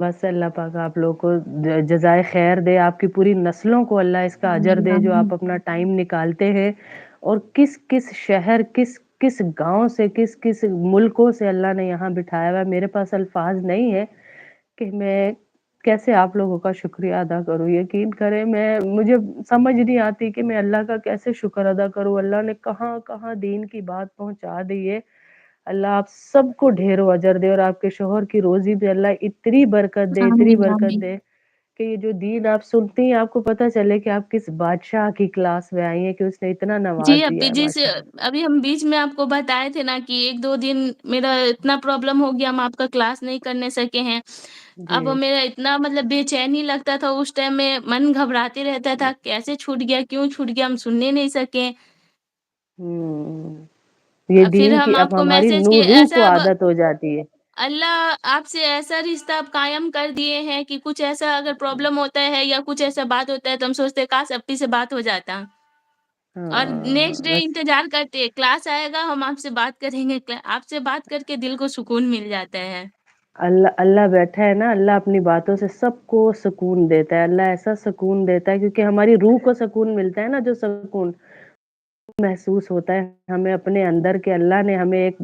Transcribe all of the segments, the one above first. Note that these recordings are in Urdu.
بس اللہ پاک آپ لوگ کو جزائے خیر دے، آپ کی پوری نسلوں کو اللہ اس کا اجر آمین دے جو آمین آپ اپنا ٹائم نکالتے ہیں، اور کس کس شہر، کس کس گاؤں سے، کس کس ملکوں سے اللہ نے یہاں بٹھایا ہوا ہے۔ میرے پاس الفاظ نہیں ہے کہ میں کیسے آپ لوگوں کا شکریہ ادا کروں۔ یقین کریں مجھے سمجھ نہیں آتی کہ میں اللہ کا کیسے شکر ادا کروں۔ اللہ نے کہاں کہاں دین کی بات پہنچا دی ہے۔ اللہ آپ سب کو ڈھیروں اجر دے، اور آپ کے شوہر کی روزی بھی اللہ اتنی برکت دے، اتنی آمین برکت آمین۔ دے کہ یہ جو دین آپ سنتی ہیں آپ کو پتہ چلے کہ آپ کس بادشاہ کی کلاس میں آئی ہیں کہ اس نے اتنا جی نواز دیا اپی ہے جی سے ماشاء اللہ۔ ابھی ہم بیچ میں آپ کو بتائے تھے نا کہ ایک دو دن میرا اتنا پرابلم ہو گیا، ہم آپ کا کلاس نہیں کرنے سکے ہیں۔ اب جی میرا اتنا مطلب بے چینی لگتا تھا اس ٹائم میں، من گھبراتے رہتا تھا کیسے چھوٹ گیا، کیوں چھوٹ گیا، ہم سننے نہیں سکے۔ یہ پھر دین ہم کی آپ اب کو ہماری میسج کیے روح کو ایسا اب عادت ہو جاتی ہے۔ اللہ آپ سے ایسا رشتہ اب قائم کر دیے ہیں کہ کچھ ایسا اگر پرابلم ہوتا ہے یا کچھ ایسا بات ہوتا ہے تو ہم سوچتے ہیں کاش اپی سے بات ہو جاتا، اور نیکسٹ ہاں ڈے بس انتظار کرتے کلاس آئے گا ہم آپ سے بات کریں گے، آپ سے بات کر کے دل کو سکون مل جاتا ہے۔ اللہ اللہ بیٹھا ہے نا، اللہ اپنی باتوں سے سب کو سکون دیتا ہے۔ اللہ ایسا سکون دیتا ہے کیونکہ ہماری روح کو سکون ملتا ہے نا، جو سکون محسوس ہوتا ہے ہمیں اپنے اندر کے اللہ نے ہمیں ایک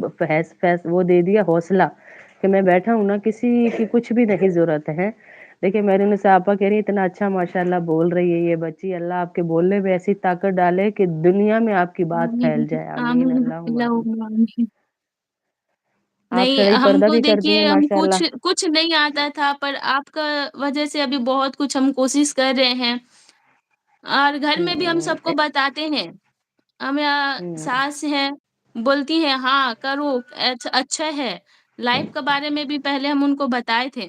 وہ دے دیا حوصلہ کہ میں بیٹھا ہوں نا، کسی کی کچھ بھی نہیں ضرورت ہے۔ دیکھیں میرے نساء آپا کہہ رہی اتنا اچھا ماشاء اللہ بول رہی ہے یہ بچی، اللہ آپ کے بولنے میں ایسی طاقت ڈالے کہ دنیا میں آپ کی بات آمین پھیل جائے، آمین آمین اللہم آمین۔ اللہم آمین۔ آپ نہیں شرعی ہم پردہ کو بھی کرتی ہیں دیکھیے، ہم ماشاء کچھ اللہ۔ کچھ نہیں آتا تھا، پر آپ کا وجہ سے ابھی بہت کچھ ہم کوشش کر رہے ہیں، اور گھر میں بھی ہم سب کو بتاتے ہیں۔ ہمیں ساس ہیں بولتی ہیں ہاں کرو، اچھا ہے۔ لائف کے بارے میں بھی پہلے ہم ان کو بتائے تھے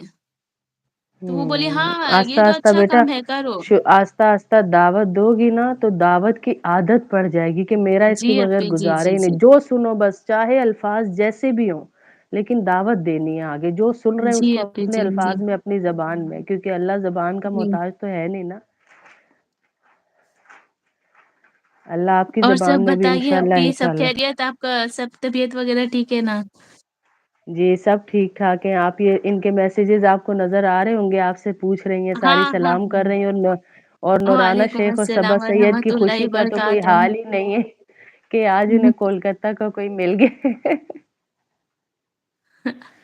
تو وہ بولی ہاں آہستہ یہ تو آہستہ اچھا بیٹا، کام ہے کرو۔ آہستہ آہستہ دعوت دو گی نا تو دعوت کی عادت پڑ جائے گی کہ میرا اس کے جی بغیر اپی جی گزارا جی ہی جی نہیں۔ جو سنو بس، چاہے الفاظ جیسے بھی ہوں لیکن دعوت دینی ہے آگے۔ جو سن رہے ہیں اس جی کو اپی اپنے جی جی الفاظ میں، اپنی زبان میں، کیونکہ اللہ زبان کا جی۔ محتاج تو ہے نہیں نا۔ اللہ آپ کی اور سب زبان میں بھی بتائیے انشاءاللہ اپی، سب انشاءاللہ۔ خیریت؟ آپ کا سب طبیعت وغیرہ ٹھیک ہے نا؟ جی سب ٹھیک ٹھاک ہیں۔ آپ یہ ان کے میسیجز آپ کو نظر آ رہے ہوں گے، آپ سے پوچھ رہی ہیں، ساری ہاں ہاں سلام کر ہاں۔ رہی ہیں، اور نورانہ وعلیکم شیخ اور صبا السلام سید کی ورحمۃ اللہ خوشی کا تو کوئی وبرکاتہ۔ حال ہی نہیں ہے کہ آج انہیں کولکتہ کا کوئی مل گیا۔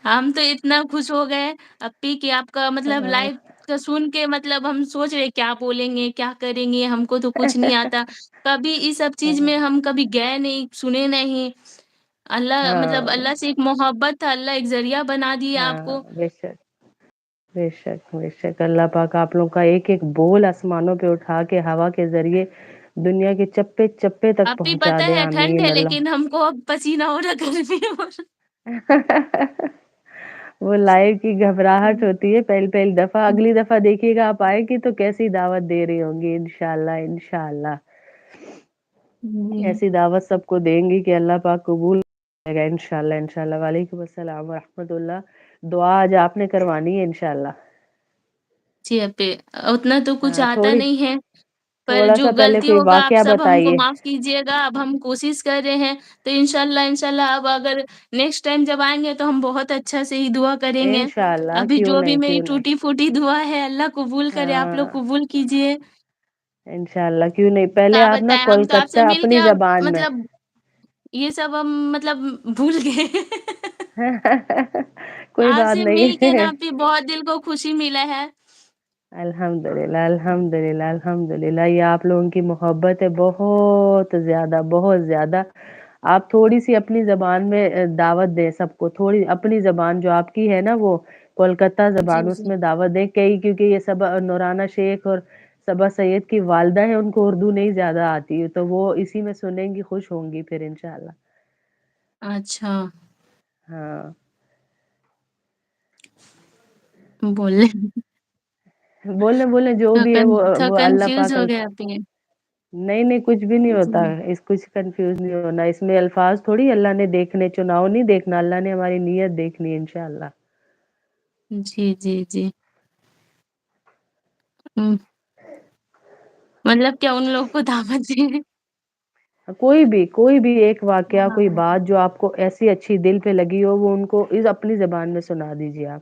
ہم تو اتنا خوش ہو گئے اپی کہ آپ کا مطلب لائف کا سن کے، مطلب ہم سوچ رہے کیا بولیں گے کیا کریں گے، ہم کو تو کچھ نہیں آتا کبھی اس سب چیز میں، ہم کبھی گئے نہیں سنے نہیں۔ اللہ مطلب ہاں اللہ سے ایک محبت تھا، اللہ ایک ذریعہ بنا دیا آپ ہاں کو۔ بے شک بے شک بے شک۔ اللہ پاک آپ لوگوں کا ایک ایک بول آسمانوں پہ اٹھا کے ہوا کے ذریعے دنیا کے چپے چپے تک اپی پہنچا پتہ دے، ہے ٹھنڈ آمین ہے اللہ۔ لیکن ہم کو اب پسینہ ہو رہا، گرمی ہو رہا۔ وہ لائف کی گھبراہٹ ہوتی ہے پہلی پہلی دفعہ، اگلی دفعہ دیکھیے گا آپ آئے گی تو کیسی دعوت دے رہی ہوں گی انشاءاللہ انشاءاللہ۔ جی ایسی دعوت سب کو دیں گی کہ اللہ پاک قبول کرے گا انشاءاللہ انشاءاللہ۔ وعلیکم السلام ورحمۃ اللہ۔ دعا آج آپ نے کروانی ہے انشاءاللہ۔ جی اپی، اتنا تو کچھ ہاں آتا تھوڑی نہیں ہے، پر تھوڑا جو سا پہلے غلطی کوئی ہوگا آپ واقعہ سب ہم کو بتائیے۔ معاف کیجیے گا۔ اب ہم کوشش کر رہے ہیں تو انشاءاللہ انشاءاللہ اب اگر نیکسٹ ٹائم جب آئیں گے تو ہم بہت اچھا سے ہی دعا کریں گے۔ انشاءاللہ ابھی کیوں جو بھی نہیں میری کیوں نہیں۔ ٹوٹی پھوٹی دعا ہے اللہ قبول کرے، آپ لوگ ہاں قبول کیجیے۔ انشاءاللہ کیوں نہیں۔ پہلے کیا آپ نا بتائیں، ہم تو آپ سے کولکتہ مل کے اپنی اب زبان میں۔ مطلب یہ سب ہم مطلب بھول گئے۔ کوئی آپ بات سے نہیں مل کے ہے۔ نا پھر بہت دل کو خوشی ملا ہے۔ الحمد للہ الحمد للہ الحمد للہ۔ یہ آپ لوگوں کی محبت ہے بہت زیادہ بہت زیادہ۔ آپ تھوڑی سی اپنی زبان میں دعوت دیں سب کو، تھوڑی اپنی زبان جو آپ کی ہے نا وہ کولکتہ جی زبان، اس جی۔ میں دعوت دیں کئی، کیونکہ یہ سب نورانہ شیخ اور صبا سید کی والدہ ہے، ان کو اردو نہیں زیادہ آتی ہے تو وہ اسی میں سنیں گی، خوش ہوں گی پھر انشاءاللہ۔ اچھا ہاں بولے بولے بولے جو بھی ہے تھوڑا وہ اللہ کنفیوز پاک ہو گیا اپی۔ نہیں نہیں کچھ بھی نہیں ہوتا جی ہے، اس کچھ کنفیوز نہیں ہونا اس میں۔ الفاظ تھوڑی اللہ نے دیکھنے، چناؤ نہیں دیکھنا، اللہ نے ہماری نیت دیکھنی ہے انشاءاللہ۔ جی جی جی۔ مطلب کیا ان لوگ کو دعوت دیں؟ کوئی بھی ایک واقعہ، ہاں کوئی بات جو آپ کو ایسی اچھی دل پہ لگی ہو، وہ ان کو اس اپنی زبان میں سنا دیجیے آپ۔